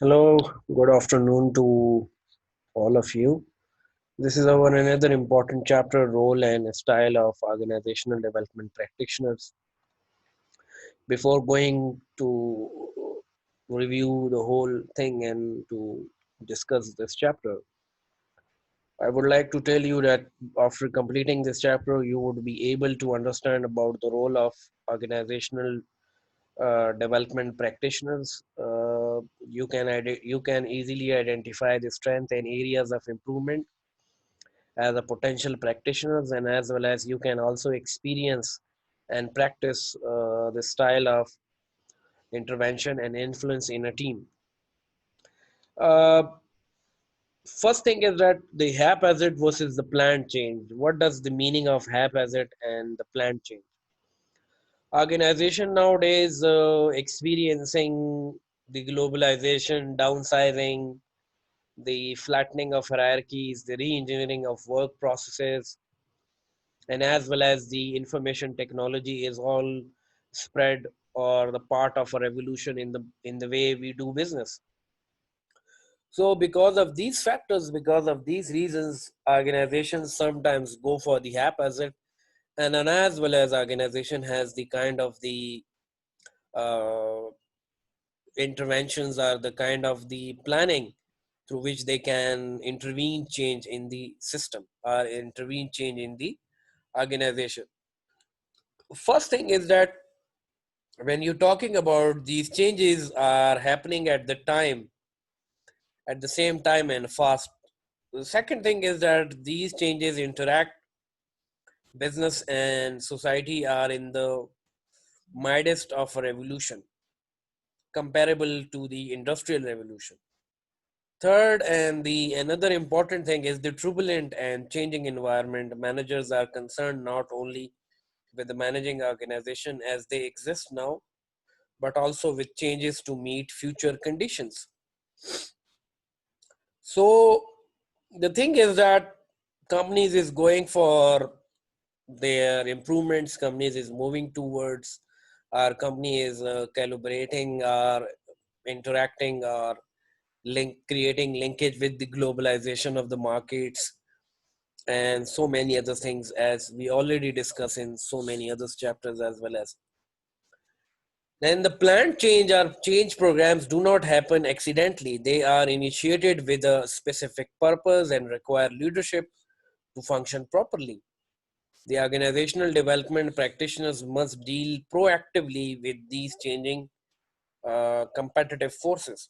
Hello, good afternoon to all of you. This is our another important chapter, role and style of organizational development practitioners. Before going to review the whole thing and to discuss this chapter, I would like to tell you that after completing this chapter, you would be able to understand about the role of organizational development practitioners. You can easily identify the strength and areas of improvement as a potential practitioners, and as well as you can also experience and practice the style of intervention and influence in a team. Uh, First thing is that the haphazard versus the planned change. What does the meaning of haphazard and the planned change? Organization nowadays experiencing the globalization, downsizing, the flattening of hierarchies, the re-engineering of work processes, and as well as the information technology is all spread or the part of a revolution in the way we do business. So because of these factors, because of these reasons, organizations sometimes go for the haphazard, and then as well as organization has the kind of the uh, interventions are the kind of the planning through which they can intervene change in the system or intervene change in the organization. First thing is that when you're talking about these changes are happening at the same time and fast. The second thing is that these changes interact business and society are in the midst of a revolution comparable to the industrial revolution. Third, and the another important thing is the turbulent and changing environment. Managers are concerned not only with the managing organization as they exist now, but also with changes to meet future conditions. So the thing is that companies is going for their improvements. Companies is moving towards. Our company is calibrating or interacting or creating linkage with the globalization of the markets and so many other things, as we already discussed in so many other chapters as well. As then the planned change or change programs do not happen accidentally. They are initiated with a specific purpose and require leadership to function properly. The organizational development practitioners must deal proactively with these changing competitive forces.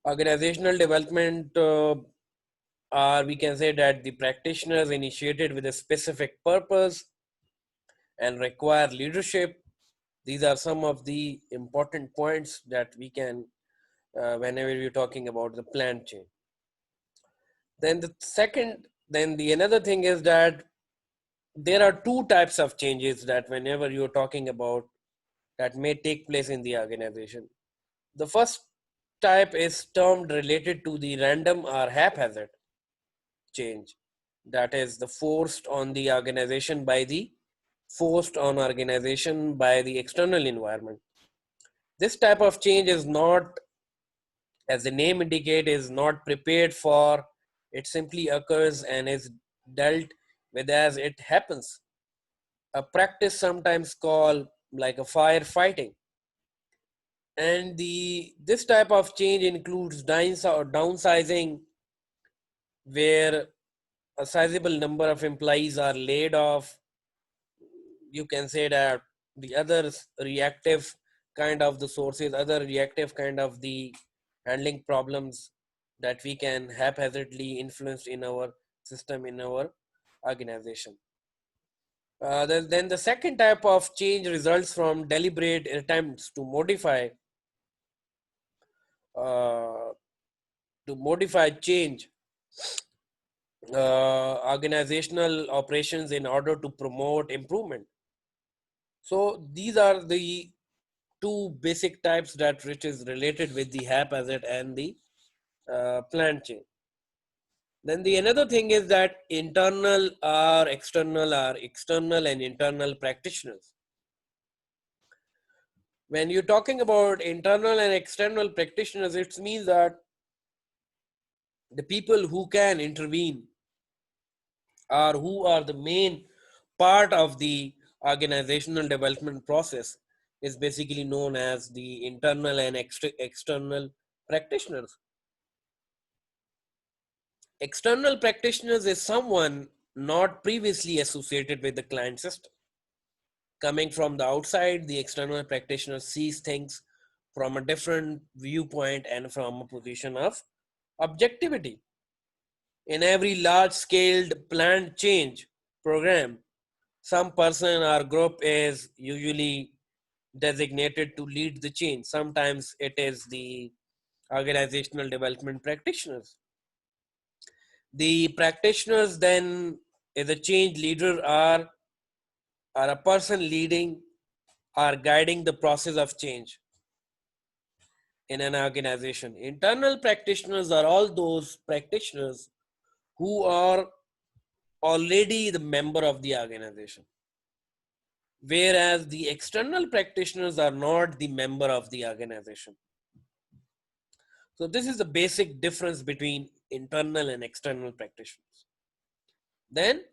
Organizational development are, we can say that the practitioners initiated with a specific purpose and require leadership. These are some of the important points that we can, whenever we're talking about the plan change. Then the another thing is that there are two types of changes that whenever you're talking about that may take place in the organization. The first type is termed related to the random or haphazard change, that is the forced on organization by the external environment. This type of change is not, as the name indicates, is not prepared for. It simply occurs and is dealt with as it happens. A practice sometimes called like a firefighting. And the this type of change includes downsizing, where a sizable number of employees are laid off. You can say that the other reactive kind of the sources, other reactive kind of the handling problems that we can haphazardly influence in our system, in our organization. Then the second type of change results from deliberate attempts uh, to modify change organizational operations in order to promote improvement. So these are the two basic types that which is related with the haphazard and the plant change. Then the another thing is that internal and internal practitioners. When you're talking about internal and external practitioners, it means that the people who can intervene or who are the main part of the organizational development process is basically known as the internal and external practitioners. External practitioners is someone not previously associated with the client system. Coming from the outside, the external practitioner sees things from a different viewpoint and from a position of objectivity. In every large-scaled planned change program, some person or group is usually designated to lead the change. Sometimes it is the organizational development practitioners. The practitioners then is a change leader or a person leading or guiding the process of change in an organization. Internal practitioners are all those practitioners who are already the member of the organization, whereas the external practitioners are not the member of the organization. So this is the basic difference between internal and external practitioners. Then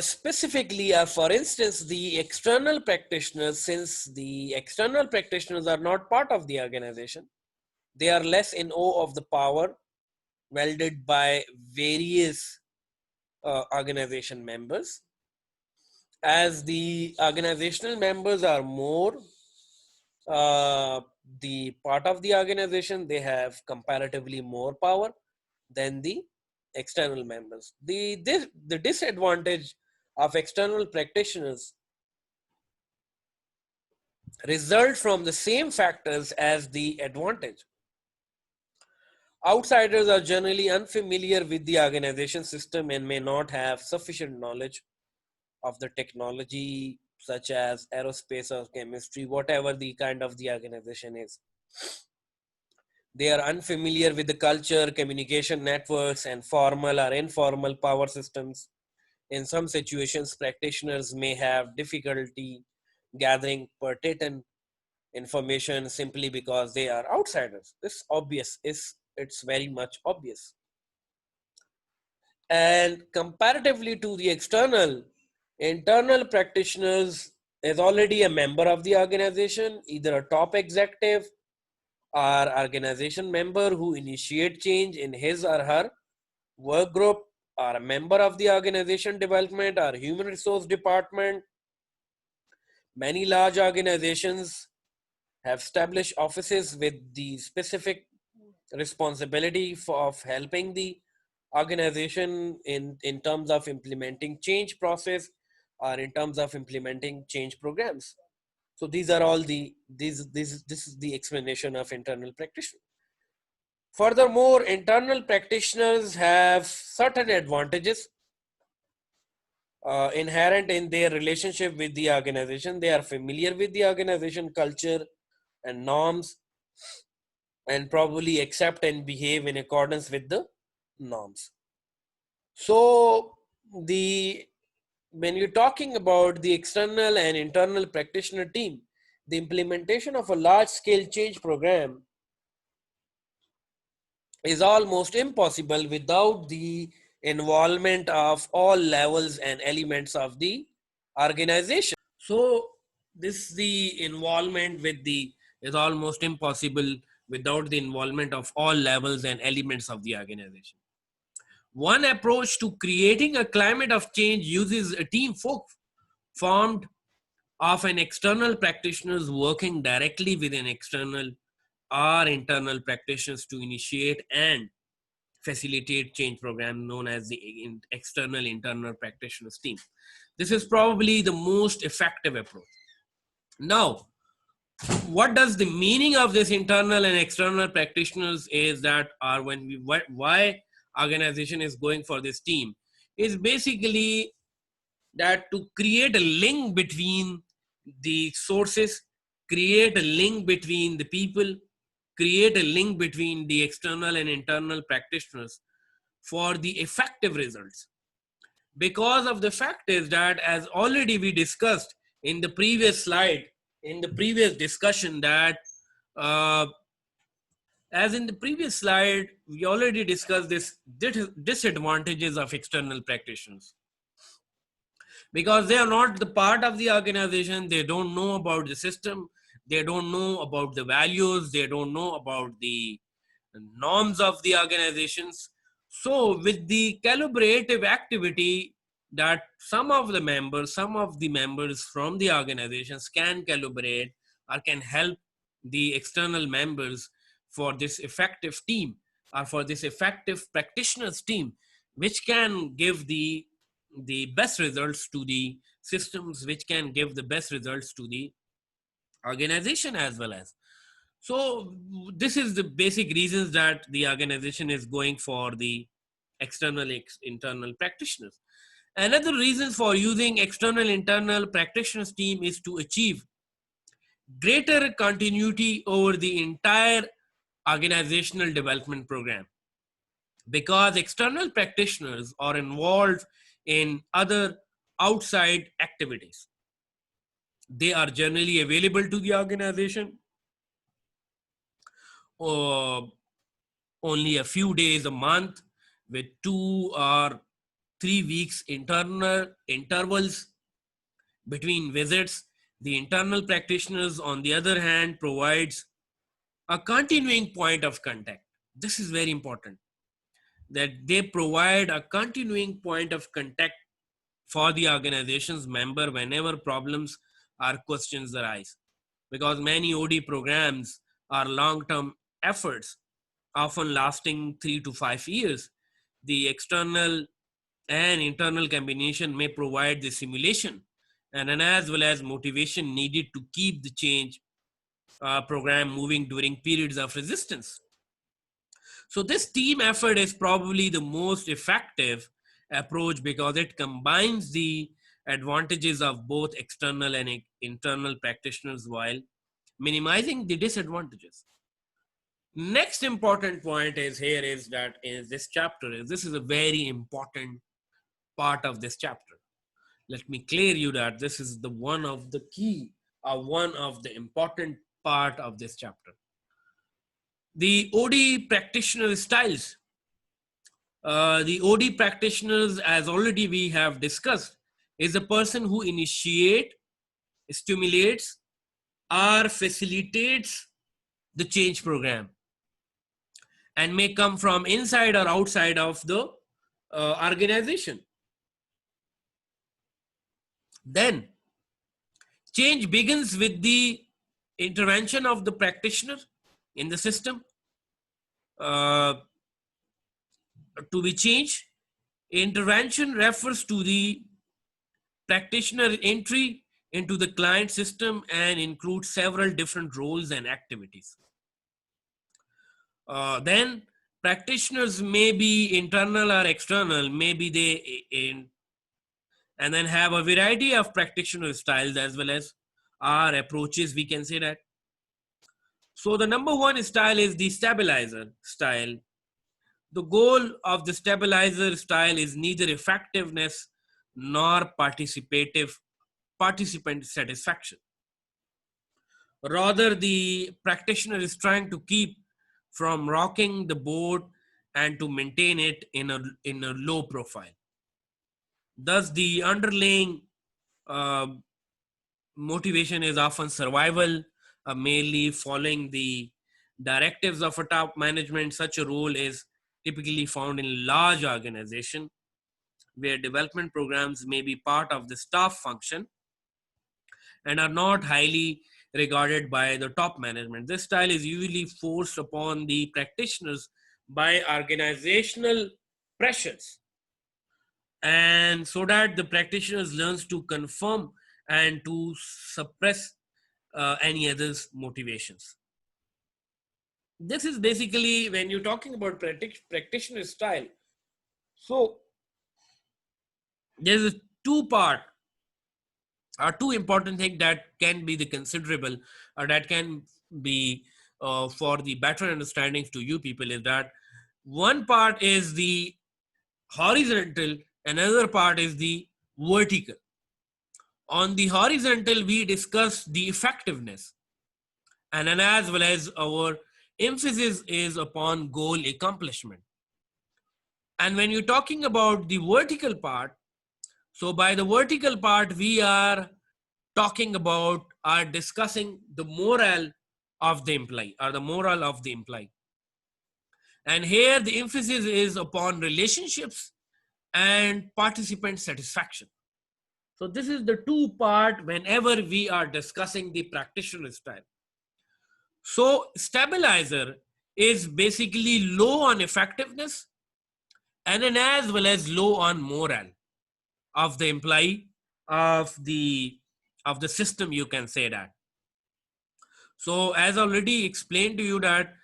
specifically, for instance, the external practitioners, since the external practitioners are not part of the organization, they are less in awe of the power wielded by various organization members. As the organizational members are more the part of the organization, they have comparatively more power than the external members. The disadvantage of external practitioners result from the same factors as the advantage. Outsiders are generally unfamiliar with the organization system and may not have sufficient knowledge of the technology such as aerospace or chemistry, whatever the kind of the organization is. They are unfamiliar with the culture, communication networks, and formal or informal power systems. In some situations, practitioners may have difficulty gathering pertinent information simply because they are outsiders. It's obvious. It's very much obvious. And comparatively to the internal practitioners is already a member of the organization, either a top executive or organization member who initiate change in his or her work group, or a member of the organization development or human resource department. Many large organizations have established offices with the specific responsibility of helping the organization in terms of implementing change process or in terms of implementing change programs. So these are all this is the explanation of internal practitioner. Furthermore, internal practitioners have certain advantages inherent in their relationship with the organization. They are familiar with the organization culture and norms and probably accept and behave in accordance with the norms. So the when you're talking about the external and internal practitioner team, the implementation of a large scale change program is almost impossible without the involvement of all levels and elements of the organization. So this the involvement with the is almost impossible without the involvement of all levels and elements of the organization. One approach to creating a climate of change uses a team formed of an external practitioners working directly with an external or internal practitioners to initiate and facilitate change program known as the external internal practitioners team. This is probably the most effective approach. Now, what does the meaning of this internal and external practitioners is that are when we why organization is going for this team is basically that to create a link between the sources, create a link between the people, create a link between the external and internal practitioners for the effective results. Because of the fact is that, as already we discussed in the previous slide, in the previous discussion that as in the previous slide, we already discussed this disadvantages of external practitioners because they are not the part of the organization. They don't know about the system. They don't know about the values. They don't know about the norms of the organizations. So with the collaborative activity that some of the members from the organizations can collaborate or can help the external members for this effective team or for this effective practitioners team, which can give the best results to the systems, which can give the best results to the organization as well as. So this is the basic reasons that the organization is going for the internal practitioners. Another reason for using external internal practitioners team is to achieve greater continuity over the entire organizational development program, because external practitioners are involved in other outside activities. They are generally available to the organization uh, only a few days a month with 2 or 3 weeks internal intervals between visits. The internal practitioners, on the other hand, provides a continuing point of contact. This is very important, that they provide a continuing point of contact for the organization's member whenever problems or questions arise. Because many OD programs are long-term efforts, often lasting 3 to 5 years. The external and internal combination may provide the simulation and as well as motivation needed to keep the change program moving during periods of resistance. So this team effort is probably the most effective approach because it combines the advantages of both external and internal practitioners while minimizing the disadvantages. Next important point is here is that in this chapter is this is a very important part of this chapter. Let me clear you that this is the one of the key or one of the important part of this chapter. The OD practitioner styles. The OD practitioners, as already we have discussed, is a person who initiates, stimulates, or facilitates the change program and may come from inside or outside of the organization. Then change begins with the intervention of the practitioner in the system to be changed. Intervention refers to the practitioner entry into the client system and includes several different roles and activities. Then practitioners may be internal or external, maybe and then have a variety of practitioner styles as well as our approaches, we can say that. So the number one style is the stabilizer style. The goal of the stabilizer style is neither effectiveness nor participant satisfaction. Rather, the practitioner is trying to keep from rocking the boat and to maintain it in a low profile. Thus, the underlying motivation is often survival, mainly following the directives of a top management. Such a role is typically found in large organizations where development programs may be part of the staff function and are not highly regarded by the top management. This style is usually forced upon the practitioners by organizational pressures, and so that the practitioners learns to confirm and to suppress any other's motivations. This is basically when you're talking about practitioner style. So there's a two important things that can be the considerable or that can be for the better understanding to you people is that one part is the horizontal, another part is the vertical. On the horizontal, we discuss the effectiveness, and then as well as our emphasis is upon goal accomplishment. And when you're talking about the vertical part, so by the vertical part, we are talking about or discussing the morale of the employee or the moral of the employee. And here the emphasis is upon relationships and participant satisfaction. So this is the two part whenever we are discussing the practitioner style. So stabilizer is basically low on effectiveness and then as well as low on morale of the employee of the system, you can say that. So as already explained to you that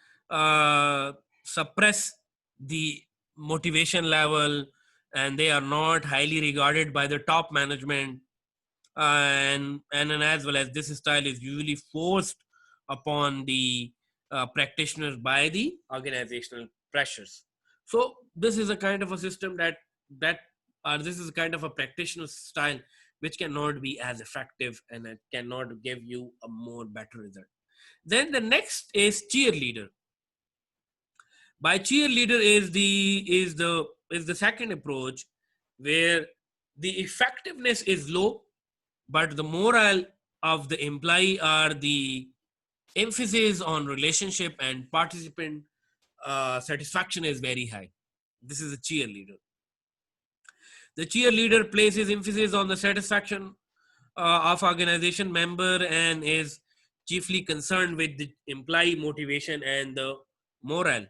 suppress the motivation level and they are not highly regarded by the top management, and then as well as this style is usually forced upon the practitioners by the organizational pressures. So this is a kind of a system that this is a kind of a practitioner style which cannot be as effective and it cannot give you a more better result. Then the next is cheerleader. By cheerleader is the second approach where the effectiveness is low, but the morale of the employee are the emphasis on relationship and participant satisfaction is very high. This is a cheerleader. The cheerleader places emphasis on the satisfaction of organization member and is chiefly concerned with the employee motivation and the morale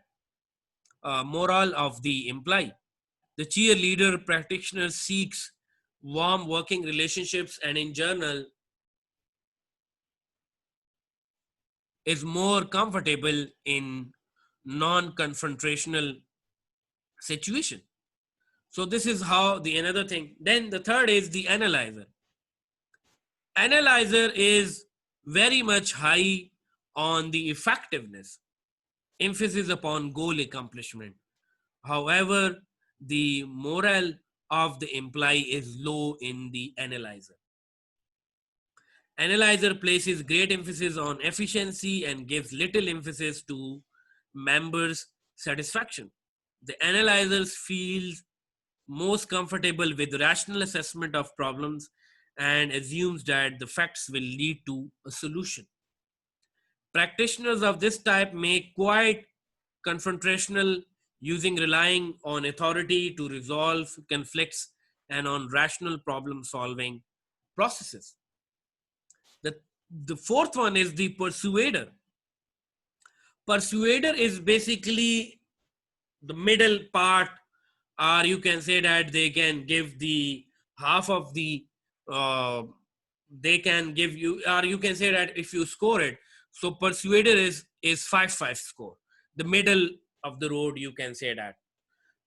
of the employee. The cheerleader practitioner seeks warm working relationships and in general is more comfortable in non-confrontational situation. So this is how the another thing. Then the third is the analyzer. Analyzer is very much high on the effectiveness, emphasis upon goal accomplishment. However, the morale of the employee is low in the analyzer. Analyzer places great emphasis on efficiency and gives little emphasis to members' satisfaction. The analyzers feel most comfortable with rational assessment of problems and assumes that the facts will lead to a solution. Practitioners of this type may quite confrontational, using relying on authority to resolve conflicts and on rational problem solving processes. The fourth one is the persuader. Persuader is basically the middle part, or you can say that they can give the half of the they can give you, or you can say that if you score it, so persuader is 5-5 score, the middle of the road, you can say that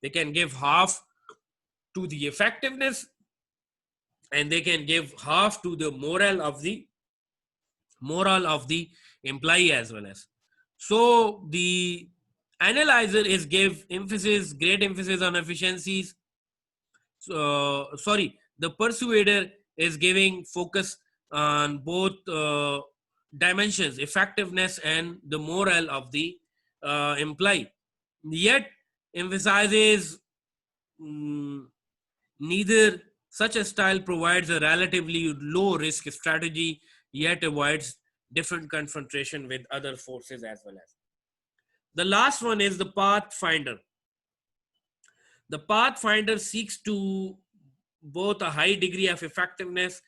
they can give half to the effectiveness and they can give half to the moral of the employee as well as. So the analyzer is give emphasis, great emphasis on efficiencies. So sorry, the persuader is giving focus on both dimensions, effectiveness and the moral of the employee. Yet emphasizes neither. Such a style provides a relatively low risk strategy, yet avoids different confrontation with other forces as well as. The last one is the pathfinder. The pathfinder seeks to both a high degree of effectiveness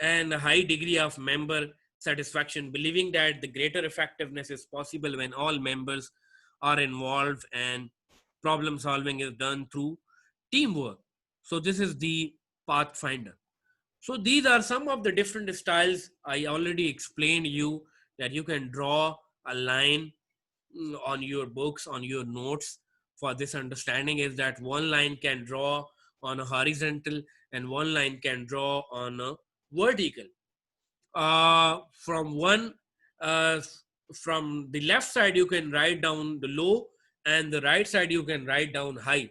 and a high degree of member satisfaction, believing that the greater effectiveness is possible when all members are involved and problem solving is done through teamwork. So this is the pathfinder. So these are some of the different styles. I already explained you that you can draw a line on your books, on your notes. For this understanding is that one line can draw on a horizontal and one line can draw on a vertical. From one, uh, from the left side you can write down the low and the right side you can write down high.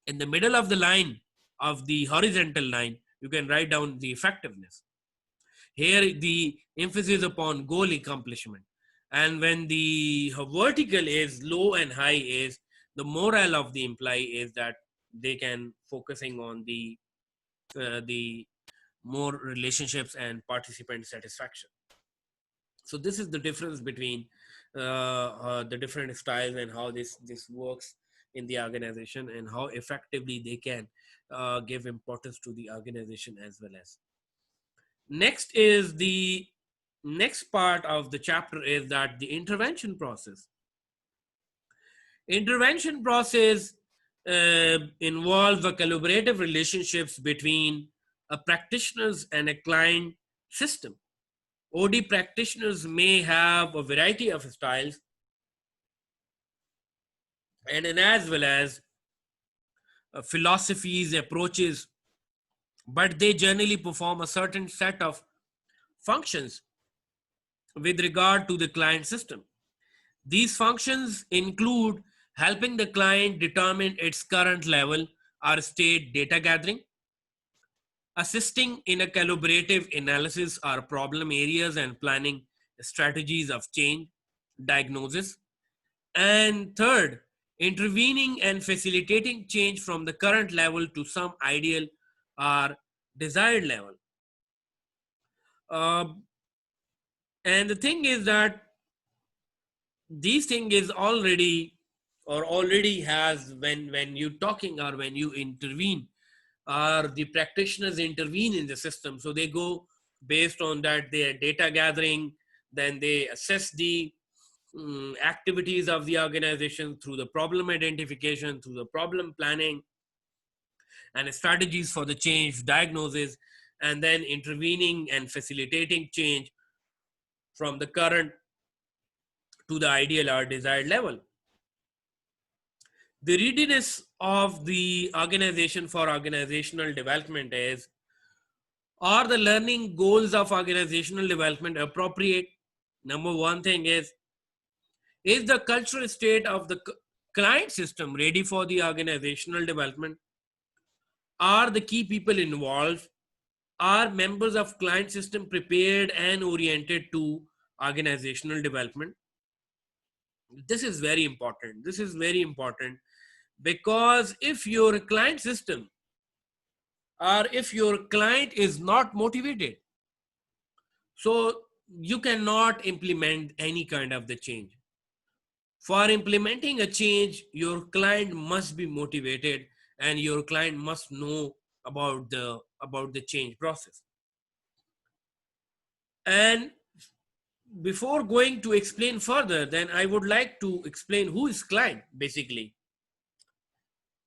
In the middle of the line of the horizontal line, you can write down the effectiveness. Here the emphasis upon goal accomplishment, and when the vertical is low and high is the morale of the employee is that they can focusing on the more relationships and participant satisfaction. So this is the difference between the different styles and how this works in the organization, and how effectively they can give importance to the organization as well. As next is the next part of the chapter is that the intervention process involves a collaborative relationships between a practitioners and a client system. OD practitioners may have a variety of styles and as well as philosophies, approaches, but they generally perform a certain set of functions with regard to the client system. These functions include helping the client determine its current level or state data gathering, assisting in a collaborative analysis or problem areas and planning strategies of change, diagnosis, and third, intervening and facilitating change from the current level to some ideal or desired level. Uh, and the thing is that these thing is already has when you talking or when you intervene or the practitioners intervene in the system, so they go based on that their data gathering, then they assess the activities of the organization through the problem identification, through the problem planning and strategies for the change diagnosis, and then intervening and facilitating change from the current to the ideal or desired level. The readiness of the organization for organizational development is, are the learning goals of organizational development appropriate? Number one thing is the cultural state of the client system ready for the organizational development? Are the key people involved? Are members of client system prepared and oriented to organizational development? This is very important. This is very important because if your client system or if your client is not motivated, so you cannot implement any kind of the change. For implementing a change, your client must be motivated and your client must know about the change process. And before going to explain further, then I would like to explain who is client basically.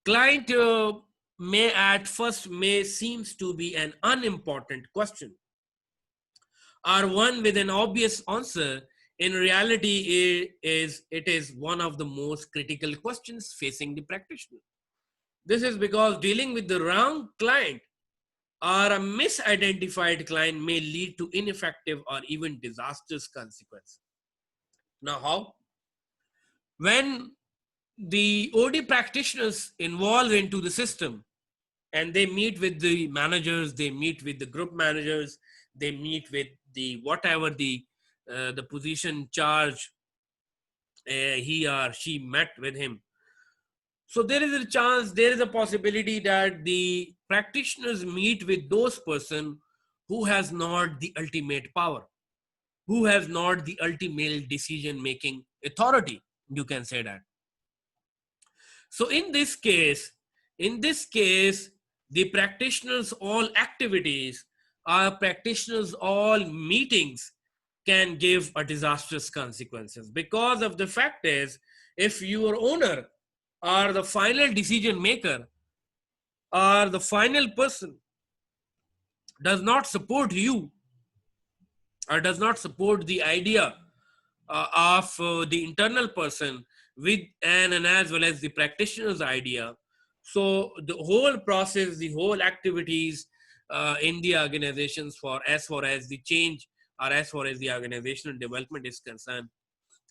Client may at first may seems to be an unimportant question or one with an obvious answer. In reality, it is one of the most critical questions facing the practitioner. This is because dealing with the wrong client or a misidentified client may lead to ineffective or even disastrous consequences. Now, how? When the OD practitioners involve into the system and they meet with the managers, they meet with the group managers, they meet with the whatever the position charge he or she met with him. So there is a chance, there is a possibility that the practitioners meet with those person who has not the ultimate power, who has not the ultimate decision making authority, you can say that. So in this case, the practitioners all activities or practitioners all meetings can give a disastrous consequences, because of the fact is, if your owner or the final decision maker or the final person does not support you or does not support the idea of the internal person with and as well as the practitioner's idea, so the whole process, the whole activities in the organizations for as far as the change or as far as the organizational development is concerned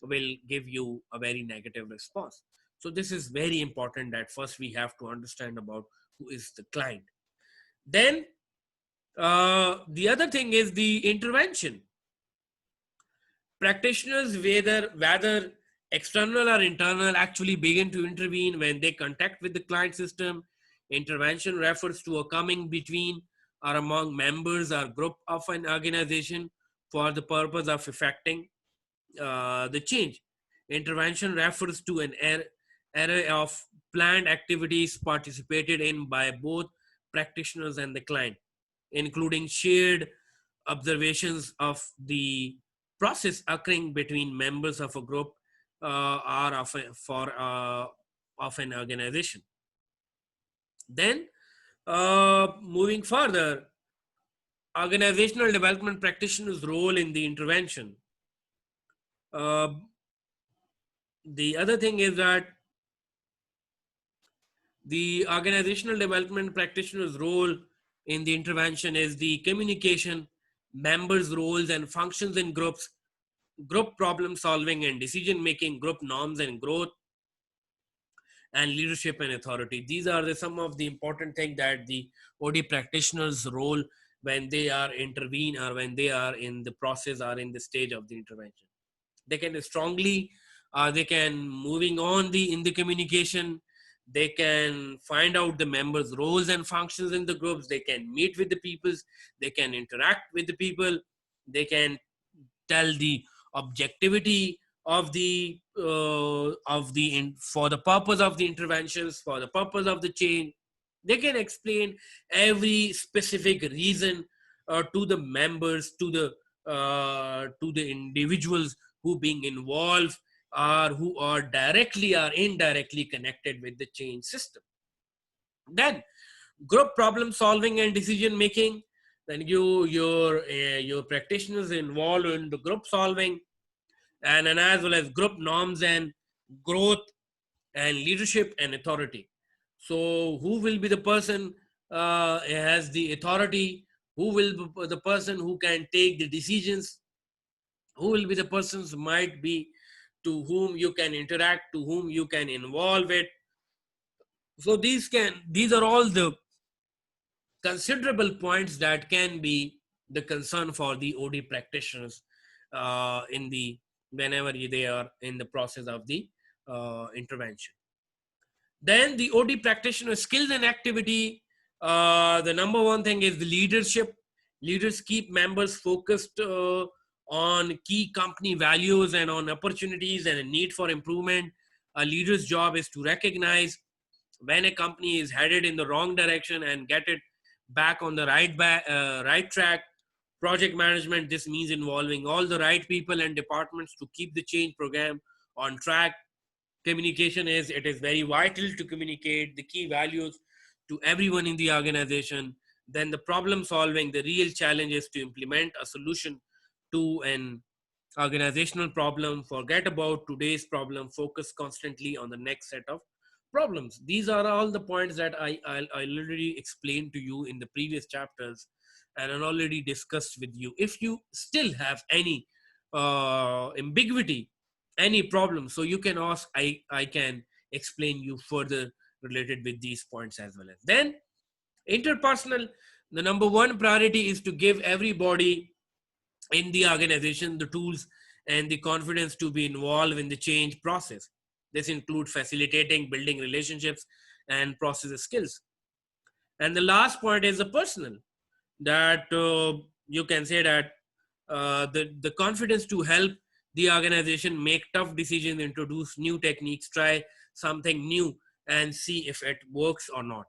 will give you a very negative response. So this is very important that first we have to understand about who is the client. Then The other thing is the intervention. Practitioners, whether external or internal, actually begin to intervene when they contact with the client system. Intervention refers to a coming between or among members or group of an organization for the purpose of effecting the change. Intervention refers to an array of planned activities participated in by both practitioners and the client, including shared observations of the process occurring between members of a group or of an organization. Then, moving further, organizational development practitioners' role in the intervention. Uh, the other thing is that the organizational development practitioner's role in the intervention is the communication, members' roles and functions in groups, group problem solving and decision making, group norms and growth, and leadership and authority. These are some of the important things that the OD practitioner's role when they are intervene or when they are in the process or in the stage of the intervention. They can strongly, they can moving on the in the communication. They can find out the members' roles and functions in the groups. They can meet with the peoples. They can interact with the people. They can tell the objectivity for the purpose of the interventions, for the purpose of the change. They can explain every specific reason to the members, to the individuals who being involved or who are directly or indirectly connected with the change system. Then group problem solving and decision making. Then your practitioners involved in the group solving and as well as group norms and growth and leadership and authority. So who will be the person has the authority? Who will be the person who can take the decisions? Who will be the persons might be to whom you can interact, to whom you can involve it? So these are all the considerable points that can be the concern for the OD practitioners in the whenever they are in the process of the intervention. Then the OD practitioner skills and activity. The number one thing is the leadership. Leaders keep members focused on key company values and on opportunities and a need for improvement. A leader's job is to recognize when a company is headed in the wrong direction and get it back on the right track. Project management, this means involving all the right people and departments to keep the change program on track. Communication is, it is very vital to communicate the key values to everyone in the organization. Then the problem solving, the real challenge is to implement a solution to an organizational problem. Forget about today's problem, focus constantly on the next set of problems. These are all the points that I already explained to you in the previous chapters and I already discussed with you. If you still have any ambiguity, any problem, so you can ask, I can explain you further related with these points as well. As then interpersonal, the number one priority is to give everybody in the organization the tools and the confidence to be involved in the change process. This includes facilitating, building relationships, and process skills. And the last point is the personal, that you can say that the confidence to help the organization make tough decisions, introduce new techniques, try something new, and see if it works or not.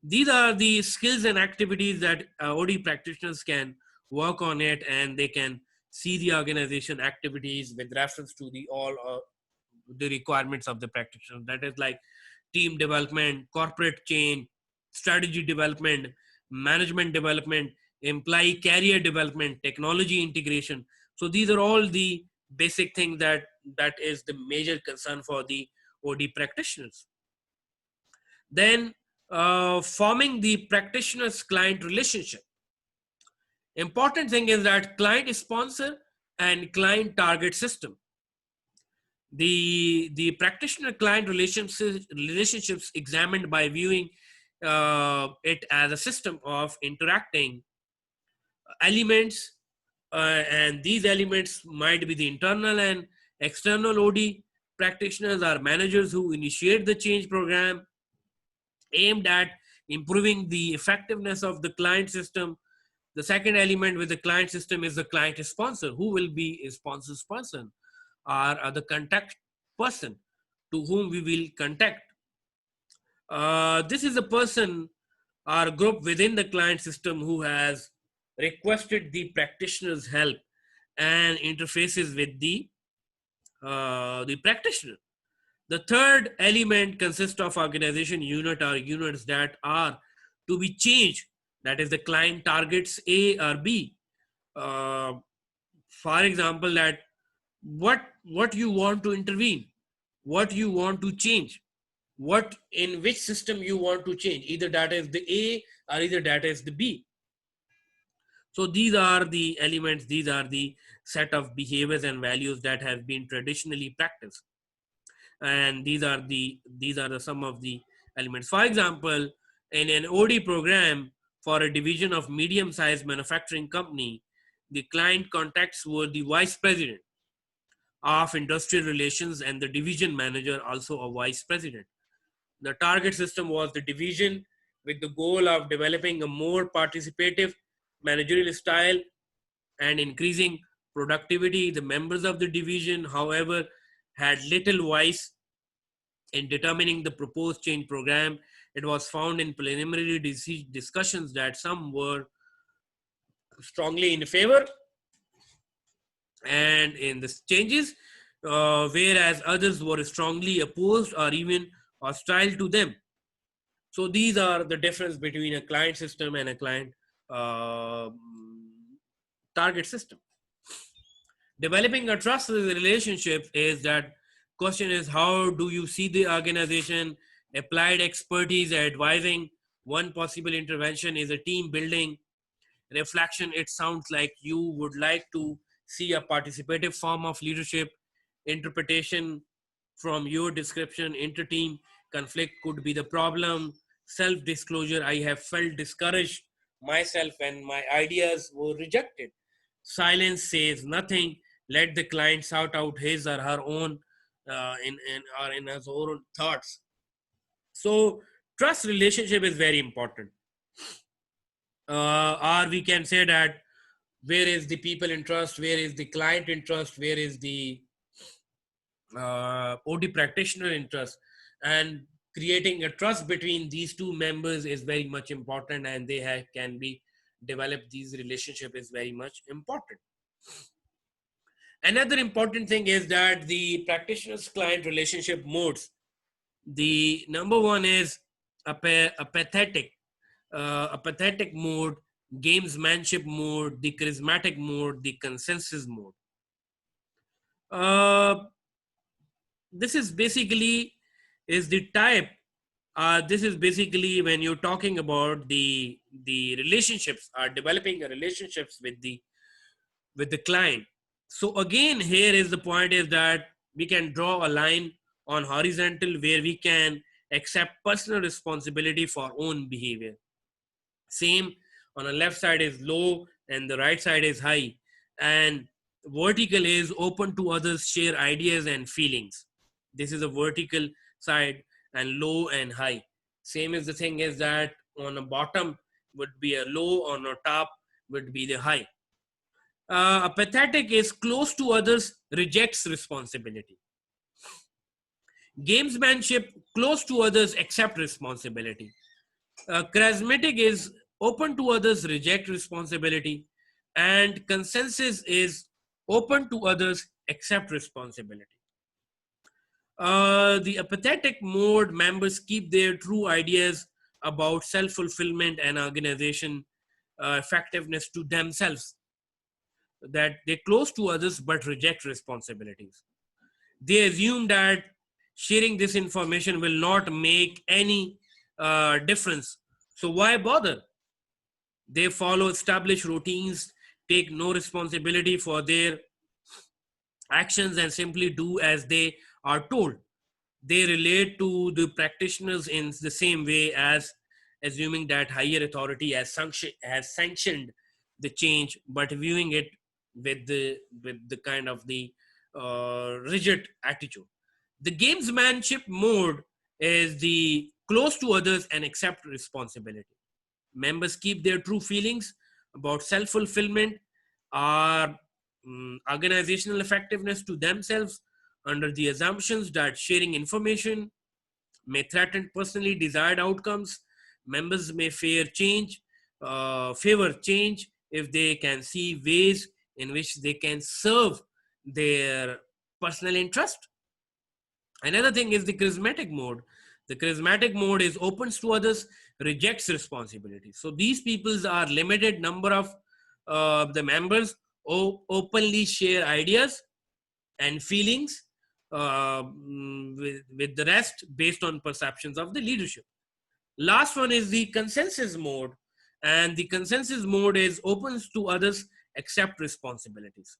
These are the skills and activities that OD practitioners can work on it, and they can see the organization activities with reference to the all the requirements of the practitioner. That is like team development, corporate change, strategy development, management development, employee career development, technology integration. So these are all the basic things that is the major concern for the OD practitioners. Then forming the practitioner's client relationship. Important thing is that client sponsor and client target system. The practitioner client relationships examined by viewing it as a system of interacting elements, and these elements might be the internal and external OD practitioners or managers who initiate the change program aimed at improving the effectiveness of the client system. The second element with the client system is the client sponsor, who will be a sponsor's person or the contact person to whom we will contact. This is a person or group within the client system who has requested the practitioner's help and interfaces with the practitioner. The third element consists of organization unit or units that are to be changed. That is, the client targets A or B. Uh, for example, that what you want to intervene, what you want to change, what in which system you want to change. Either that is the A or either that is the B. So these are the elements. These are the set of behaviors and values that have been traditionally practiced, and these are the some of the elements. For example, in an OD program for a division of medium-sized manufacturing company, the client contacts were the vice president of industrial relations and the division manager, also a vice president. The target system was the division with the goal of developing a more participative managerial style and increasing productivity. The members of the division, however, had little voice in determining the proposed change program. It was found in preliminary discussions that some were strongly in favor and in the changes, whereas others were strongly opposed or even hostile to them. So these are the difference between a client system and a client uh, target system. Developing a trust relationship is that question is, how do you see the organization? Applied expertise advising one possible intervention is a team building reflection. It sounds like you would like to see a participative form of leadership. Interpretation from your description, inter-team conflict could be the problem. Self-disclosure, I have felt discouraged myself when my ideas were rejected. Silence says nothing. Let the client shout out his or her own in his own thoughts. So trust relationship is very important. Or we can say that where is the people interest, where is the client interest, where is the OD practitioner interest, and creating a trust between these two members is very much important, and they can be developed. These relationship is very much important. Another important thing is that the practitioner's client relationship modes. The number one is a pathetic mode, gamesmanship mode, the charismatic mode, the consensus mode. Uh, this is basically is the type. This is basically when you're talking about the relationships, are developing a relationships with the client. So again, here is the point is that we can draw a line on horizontal where we can accept personal responsibility for own behavior. Same on the left side is low and the right side is high. And vertical is open to others, share ideas and feelings. This is a vertical side, and low and high. Same as the thing is that on the bottom would be a low, on the top would be the high. Apathetic is close to others, rejects responsibility. Gamesmanship, close to others, accept responsibility. Charismatic is open to others, reject responsibility. And consensus is open to others, accept responsibility. The apathetic mode members keep their true ideas about self-fulfillment and organization effectiveness to themselves, that they close to others but reject responsibilities. They assume that sharing this information will not make any difference. So why bother? They follow established routines, take no responsibility for their actions, and simply do as they are told. They relate to the practitioners in the same way as assuming that higher authority has sanctioned the change, but viewing it with the kind of the rigid attitude. The gamesmanship mode is the close to others and accept responsibility. Members keep their true feelings about self-fulfillment or organizational effectiveness to themselves under the assumptions that sharing information may threaten personally desired outcomes. Members may favor change if they can see ways in which they can serve their personal interest. Another thing is the charismatic mode. The charismatic mode is opens to others, rejects responsibility. So these peoples are limited number of the members openly share ideas and feelings with the rest based on perceptions of the leadership. Last one is the consensus mode, and the consensus mode is opens to others, accept responsibilities.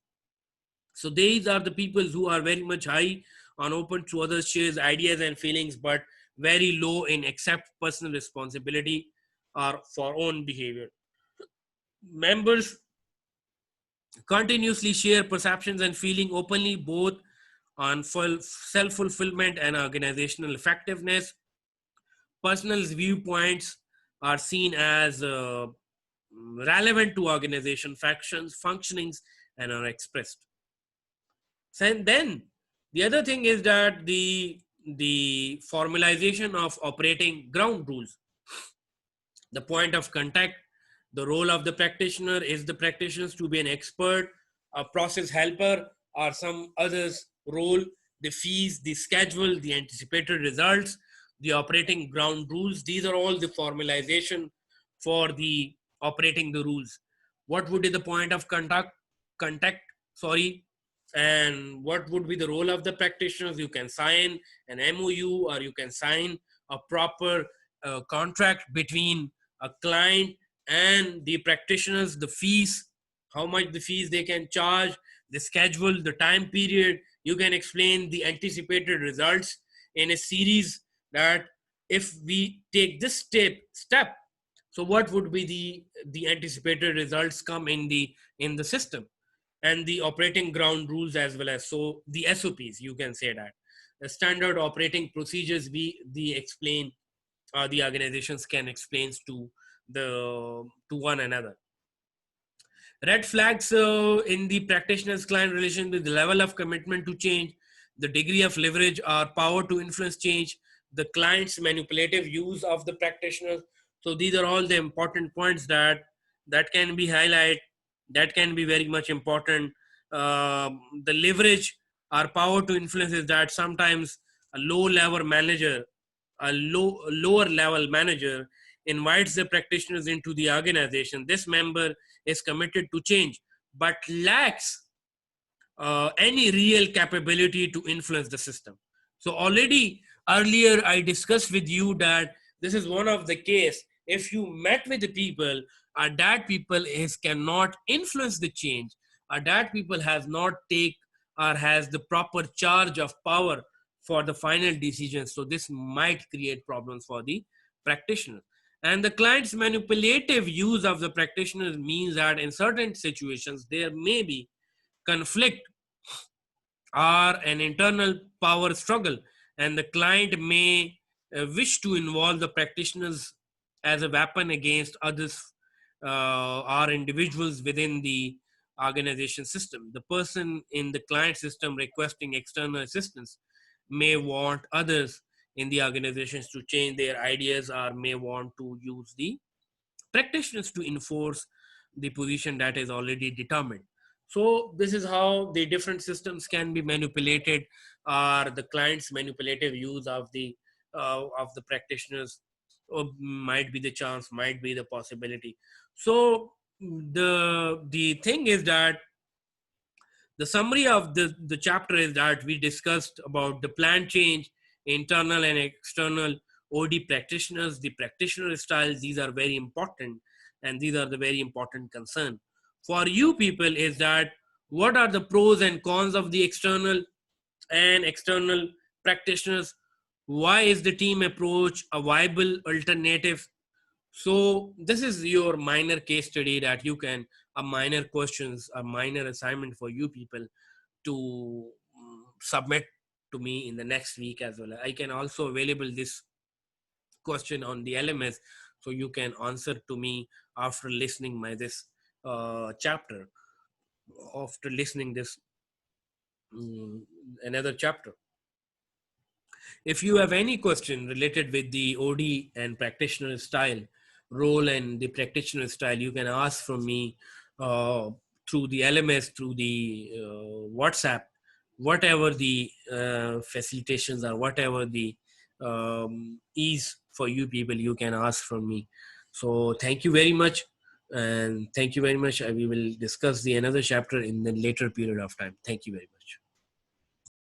So these are the people who are very much high on open to others, shares ideas and feelings, but very low in accept personal responsibility or for own behavior. Members continuously share perceptions and feeling openly, both on self-fulfillment and organizational effectiveness. Personal viewpoints are seen as relevant to organization functionings and are expressed. And then the other thing is that the formalization of operating ground rules. The point of contact, the role of the practitioner is the practitioners to be an expert, a process helper, or some others role, the fees, the schedule, the anticipated results, the operating ground rules. These are all the formalization for the operating the rules. What would be the point of contact, sorry, and what would be the role of the practitioners? You can sign an MOU, or you can sign a proper contract between a client and the practitioners, the fees, how much the fees they can charge, the schedule, the time period. You can explain the anticipated results in a series, that if we take this step, so what would be the anticipated results come in the system, and the operating ground rules as well as so the SOPs, you can say that the standard operating procedures we explain, the organizations can explain to one another. Red flags in the practitioner's client relation with the level of commitment to change, the degree of leverage or power to influence change, the client's manipulative use of the practitioner. So these are all the important points that can be highlighted, that can be very much important. The leverage or power to influence is that sometimes a lower level manager invites the practitioners into the organization. This member is committed to change, but lacks any real capability to influence the system. So already earlier I discussed with you that this is one of the case. If you met with the people, that people cannot influence the change, that people has not take or has the proper charge of power for the final decisions. So this might create problems for the practitioner. And the client's manipulative use of the practitioners means that in certain situations there may be conflict or an internal power struggle, and the client may wish to involve the practitioners as a weapon against others or individuals within the organization system. The person in the client system requesting external assistance may want others in the organizations to change their ideas, or may want to use the practitioners to enforce the position that is already determined. So this is how the different systems can be manipulated, or the client's manipulative use of the practitioners might be the chance, might be the possibility. So the thing is that the summary of the chapter is that we discussed about the plan change, internal and external OD practitioners, the practitioner styles. These are very important, and these are the very important concern for you people is that what are the pros and cons of the external and external practitioners? Why is the team approach a viable alternative? So this is your minor case study that you can, a minor questions, a minor assignment for you people to submit to me in the next week as well. I can also available this question on the LMS, so you can answer to me after listening my this chapter, after listening this another chapter. If you have any question related with the OD and practitioner style role and the practitioner style, you can ask from me through the LMS, through the WhatsApp, whatever the facilitations or whatever the ease for you people, you can ask from me. So thank you very much. And thank you very much. We will discuss the another chapter in the later period of time. Thank you very much.